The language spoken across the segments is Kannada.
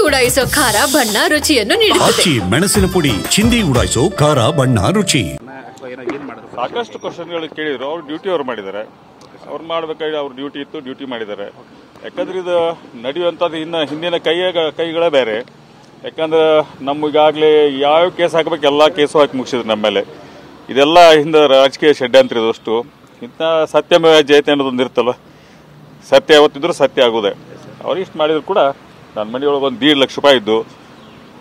ಉಡಾಯಿಸೋ ಖಾರ ಬಣ್ಣ ರುಚಿಯನ್ನು ನೀಡುತ್ತದೆ. ಮೆಣಸಿನ ಪುಡಿ ಚಿಂದಿ ಉಡಾಯಿಸೋ ಖಾರ ಬಣ್ಣ ರುಚಿ. ಸಾಕಷ್ಟು ಕ್ವಶನ್ಗಳು ಕೇಳಿದ್ರು. ಅವ್ರು ಡ್ಯೂಟಿ ಅವ್ರು ಮಾಡಿದ್ದಾರೆ. ಅವ್ರು ಮಾಡಬೇಕಾಗಿ ಅವ್ರ ಡ್ಯೂಟಿ ಇತ್ತು, ಡ್ಯೂಟಿ ಮಾಡಿದ್ದಾರೆ. ಯಾಕಂದ್ರೆ ಇದು ನಡೆಯುವಂಥದ್ದು ಹಿಂದಿನ ಕೈಗಳೇ ಬೇರೆ. ಯಾಕಂದ್ರೆ ನಮಗಾಗಲೇ ಯಾವ ಕೇಸ್ ಹಾಕಬೇಕು ಎಲ್ಲ ಕೇಸು ಹಾಕಿ ಮುಗಿಸಿದ್ರು ನಮ್ಮ ಮೇಲೆ. ಇದೆಲ್ಲ ಹಿಂದೆ ರಾಜಕೀಯ ಷಡ್ಯಂತ್ರ ಇದಷ್ಟು. ಇಂಥ ಸತ್ಯಮೇವ ಜಯತೆ ಅನ್ನೋದೊಂದು ಇರುತ್ತಲ್ಲ, ಸತ್ಯ ಯಾವತ್ತಿದ್ರು ಸತ್ಯ ಆಗೋದೆ. ಅವ್ರು ಇಷ್ಟು ಮಾಡಿದ್ರು ಕೂಡ ನನ್ನ ಮನೆಯೊಳಗೆ ಒಂದು 1.5 ಲಕ್ಷ ರೂಪಾಯಿ ಇದ್ದು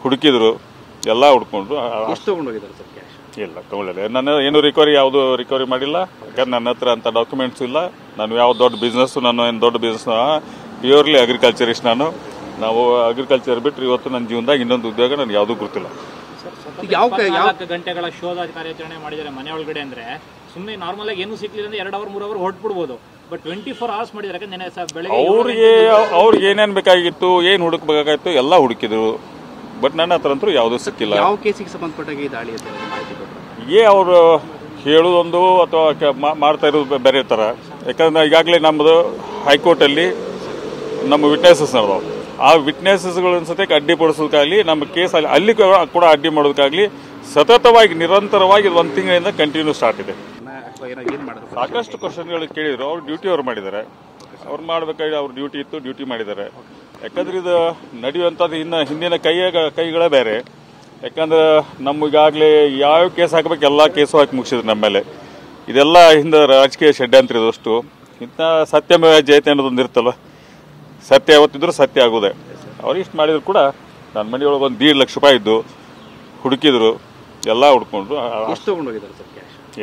ಹುಡುಕಿದ್ರು, ಎಲ್ಲ ಹುಡ್ಕೊಂಡ್ರು. ಇಲ್ಲ ತಗೊಳ್ಳಿಲ್ಲ, ನಾನು ಏನು ಯಾವುದು ರಿಕವರಿ ಮಾಡಿಲ್ಲ. ಯಾಕಂದ್ರೆ ನನ್ನ ಹತ್ರ ಅಂತ ಡಾಕ್ಯುಮೆಂಟ್ಸ್ ಇಲ್ಲ. ನಾನು ಯಾವ ದೊಡ್ಡ ಬಿಸ್ನೆಸ್ಸು, ನಾನು ಏನು ದೊಡ್ಡ ಬಿಸ್ನೆಸ್, ಪ್ಯೂರ್ಲಿ ಅಗ್ರಿಕಲ್ಚರಿಸ್ಟ್. ನಾವು ಅಗ್ರಿಕಲ್ಚರ್ ಬಿಟ್ಟರೆ ಇವತ್ತು ನನ್ನ ಜೀವನದಾಗ ಇನ್ನೊಂದು ಉದ್ಯೋಗ ನನಗೆ ಯಾವುದೂ ಗೊತ್ತಿಲ್ಲ. ಯಾವ ಗಂಟೆಗಳ ಶೋಧ ಕಾರ್ಯಾಚರಣೆ ಮಾಡಿದ್ದಾರೆ ಮನೆ ಒಳಗಡೆ ಅಂದ್ರೆ ಸುಮ್ಮನೆ ನಾರ್ಮಲ್ ಆಗಿ ಏನು ಸಿಕ್ಲಿಲ್ಲ ಅಂದ್ರೆ 2 ಅವರ್ 3 ಅವರ್ ಹೊರಟ್ಬಿಡ್ಬೋದು. ಬಟ್ 24 ಅವರ್ಸ್ ಮಾಡಿದ್ದಾರೆ. ಅವ್ರಿಗೆ ಏನೇನು ಬೇಕಾಗಿತ್ತು, ಏನು ಹುಡುಕ್ಬೇಕಾಗಿತ್ತು ಎಲ್ಲ ಹುಡುಕಿದ್ರು. ಬಟ್ ನನ್ನ ಹತ್ರ ಅಂತೂ ಯಾವುದೂ ಸಿಕ್ಕಿಲ್ಲ. ಯಾವ ಕೇಸಿಗೆ ಸಂಬಂಧಪಟ್ಟಾಗ ಈ ದಾಳಿ ಅವರು ಹೇಳೋದೊಂದು ಅಥವಾ ಮಾಡ್ತಾ ಇರೋದು ಬೇರೆ ಥರ. ಯಾಕಂದ್ರೆ ಈಗಾಗಲೇ ನಮ್ಮದು ಹೈಕೋರ್ಟಲ್ಲಿ ನಮ್ಮ ವಿಟ್ನೆಸಸ್ ನಡೆದವು. ಆ ವಿಟ್ನೆಸಸ್ಗಳನ್ನ ಸತ್ಯಕ್ಕೆ ಅಡ್ಡಿಪಡಿಸೋದಕ್ಕಾಗಲಿ, ನಮ್ಮ ಕೇಸಲ್ಲಿ ಅಲ್ಲಿ ಕೂಡ ಅಡ್ಡಿ ಮಾಡೋದಕ್ಕಾಗಲಿ ಸತತವಾಗಿ ನಿರಂತರವಾಗಿ 1 ತಿಂಗಳಿಂದ ಕಂಟಿನ್ಯೂ ಸ್ಟಾರ್ಟ್ ಇದೆ. ಸಾಕಷ್ಟು ಕ್ವಶನ್ಗಳು ಕೇಳಿದ್ರು. ಅವ್ರು ಡ್ಯೂಟಿ ಅವ್ರು ಮಾಡಿದ್ದಾರೆ. ಅವ್ರು ಮಾಡಬೇಕಾಗಿ ಅವ್ರ ಡ್ಯೂಟಿ ಇತ್ತು, ಡ್ಯೂಟಿ ಮಾಡಿದ್ದಾರೆ. ಯಾಕಂದ್ರೆ ಇದು ನಡೆಯುವಂಥದ್ದು ಹಿಂದಿನ ಕೈಗಳೇ ಬೇರೆ. ಯಾಕಂದ್ರೆ ನಮಗಾಗಲೇ ಯಾವ ಕೇಸ್ ಹಾಕಬೇಕು ಎಲ್ಲ ಕೇಸು ಹಾಕಿ ಮುಗಿಸಿದ್ರು ನಮ್ಮ ಮೇಲೆ. ಇದೆಲ್ಲ ಹಿಂದೆ ರಾಜಕೀಯ ಷಡ್ಯಂತ್ರ ಇದಷ್ಟು. ಇಂಥ ಸತ್ಯಮೇವ ಜಯತೆ ಅನ್ನೋದೊಂದು ಇರುತ್ತಲ್ಲ, ಸತ್ಯ ಯಾವತ್ತಿದ್ರು ಸತ್ಯ ಆಗೋದೆ. ಅವ್ರು ಇಷ್ಟು ಮಾಡಿದ್ರು ಕೂಡ ನನ್ನ ಮನೆಯೊಳಗೆ ಒಂದು 1.5 ಲಕ್ಷ ರೂಪಾಯಿ ಇದ್ದು ಹುಡುಕಿದ್ರು, ಎಲ್ಲ ಹುಡ್ಕೊಂಡ್ರು.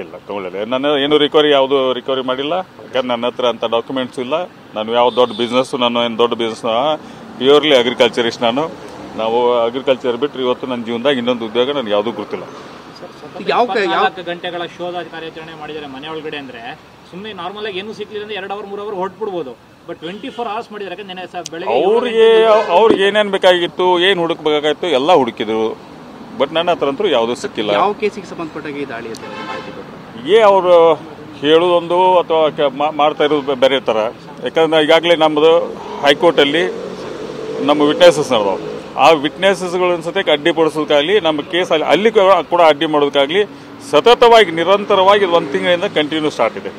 ಇಲ್ಲ ತಗೊಳ್ಳಿಲ್ಲ, ನಾನು ಏನು ಯಾವುದು ರಿಕವರಿ ಮಾಡಿಲ್ಲ. ಯಾಕಂದ್ರೆ ನನ್ನ ಹತ್ರ ಅಂತ ಡಾಕ್ಯುಮೆಂಟ್ಸ್ ಇಲ್ಲ. ನಾನು ಯಾವ ದೊಡ್ಡ ಬಿಸ್ನೆಸ್ಸು, ನಾನು ಏನು ದೊಡ್ಡ ಬಿಸ್ನೆಸ್, ಪ್ಯೂರ್ಲಿ ಅಗ್ರಿಕಲ್ಚರಿಸ್ಟ್. ನಾವು ಅಗ್ರಿಕಲ್ಚರ್ ಬಿಟ್ಟರೆ ಇವತ್ತು ನನ್ನ ಜೀವನದಾಗ ಇನ್ನೊಂದು ಉದ್ಯೋಗ ನನಗೆ ಯಾವುದೂ ಗೊತ್ತಿಲ್ಲ. ಯಾವ ಗಂಟೆಗಳ ಶೋಧ ಕಾರ್ಯಾಚರಣೆ ಮಾಡಿದ್ದಾರೆ ಮನೆ ಒಳಗಡೆ ಅಂದ್ರೆ ಸುಮ್ಮನೆ ನಾರ್ಮಲ್ ಆಗಿ ಏನು ಸಿಕ್ಲಿಲ್ಲ ಅಂದ್ರೆ 2 ಅವರ್ 3 ಅವರ್ ಹೊರಟ್ಬಿಡ್ಬೋದು. ಬಟ್ 24 ಅವರ್ಸ್ ಮಾಡಿದ್ದಾರೆ. ಅವ್ರಿಗೆ ಏನೇನು ಬೇಕಾಗಿತ್ತು, ಏನು ಹುಡುಕ್ಬೇಕಾಗಿತ್ತು ಎಲ್ಲ ಹುಡುಕಿದ್ರು. ಬಟ್ ನನ್ನ ಹತ್ರ ಅಂತೂ ಯಾವುದೂ ಸಿಕ್ಕಿಲ್ಲ. ಯಾವ ಕೇಸಿಗೆ ಸಂಬಂಧಪಟ್ಟಾಗ ಈ ದಾಳಿ ಅವರು ಹೇಳೋದೊಂದು ಅಥವಾ ಮಾಡ್ತಾ ಇರೋದು ಬೇರೆ ಥರ. ಯಾಕಂದ್ರೆ ಈಗಾಗಲೇ ನಮ್ಮದು ಹೈಕೋರ್ಟಲ್ಲಿ ನಮ್ಮ ವಿಟ್ನೆಸಸ್ ನಡೆದವು. ಆ ವಿಟ್ನೆಸಸ್ಗಳನ್ನ ಸತ್ಯಕ್ಕೆ ಅಡ್ಡಿಪಡಿಸೋದಕ್ಕಾಗಲಿ, ನಮ್ಮ ಕೇಸಲ್ಲಿ ಅಲ್ಲಿ ಕೂಡ ಅಡ್ಡಿ ಮಾಡೋದಕ್ಕಾಗಲಿ ಸತತವಾಗಿ ನಿರಂತರವಾಗಿ 1 ತಿಂಗಳಿಂದ ಕಂಟಿನ್ಯೂ ಸ್ಟಾರ್ಟ್ ಇದೆ.